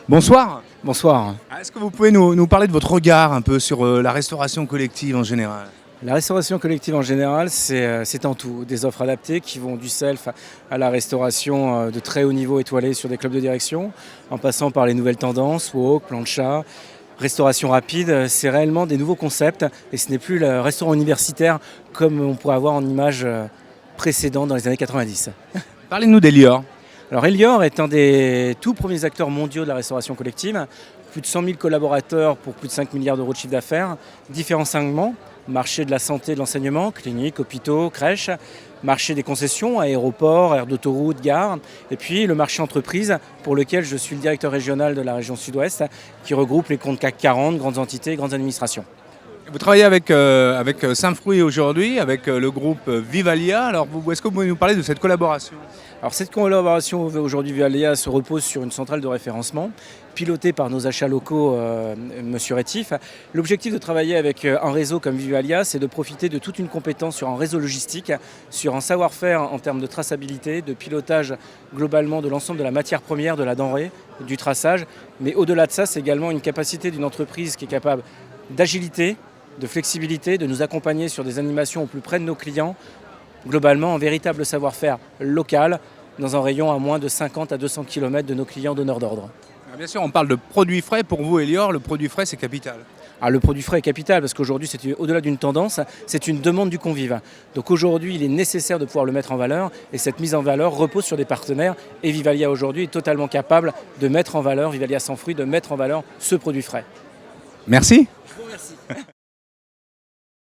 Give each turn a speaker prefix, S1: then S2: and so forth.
S1: Bonsoir.
S2: Bonsoir.
S1: Est-ce que vous pouvez nous parler de votre regard un peu sur la restauration collective en général?
S2: La restauration collective en général, c'est en tout. Des offres adaptées qui vont du self à la restauration de très haut niveau étoilée sur des clubs de direction, en passant par les nouvelles tendances, wok, plancha, restauration rapide. C'est réellement des nouveaux concepts et ce n'est plus le restaurant universitaire comme on pourrait avoir en image précédente dans les années 90.
S1: Parlez-nous d'Elior.
S2: Alors Elior est un des tout premiers acteurs mondiaux de la restauration collective. Plus de 100 000 collaborateurs pour plus de 5 milliards d'euros de chiffre d'affaires. Différents segments, marché de la santé et de l'enseignement, cliniques, hôpitaux, crèches, marché des concessions, aéroports, aires d'autoroute, gares, et puis le marché entreprise pour lequel je suis le directeur régional de la région sud-ouest qui regroupe les comptes CAC 40, grandes entités, grandes administrations.
S1: Vous travaillez avec Saint-Fruit aujourd'hui, avec le groupe Vivalia. Alors, est-ce que vous pouvez nous parler de cette collaboration?
S2: Alors cette collaboration aujourd'hui Vivalia se repose sur une centrale de référencement pilotée par nos achats locaux, Monsieur Rétif. L'objectif de travailler avec un réseau comme Vivalia, c'est de profiter de toute une compétence sur un réseau logistique, sur un savoir-faire en termes de traçabilité, de pilotage globalement de l'ensemble de la matière première, de la denrée, du traçage. Mais au-delà de ça, c'est également une capacité d'une entreprise qui est capable d'agilité, de flexibilité, de nous accompagner sur des animations au plus près de nos clients, globalement un véritable savoir-faire local dans un rayon à moins de 50 à 200 km de nos clients donneurs d'ordre.
S1: Bien sûr, on parle de produits frais. Pour vous, Elior, le produit frais, c'est capital.
S2: Le produit frais est capital parce qu'aujourd'hui, c'est au-delà d'une tendance, c'est une demande du convive. Donc aujourd'hui, il est nécessaire de pouvoir le mettre en valeur et cette mise en valeur repose sur des partenaires et Vivalia aujourd'hui est totalement capable de mettre en valeur, Vivalia Saint-Fruit, de mettre en valeur ce produit frais.
S1: Merci.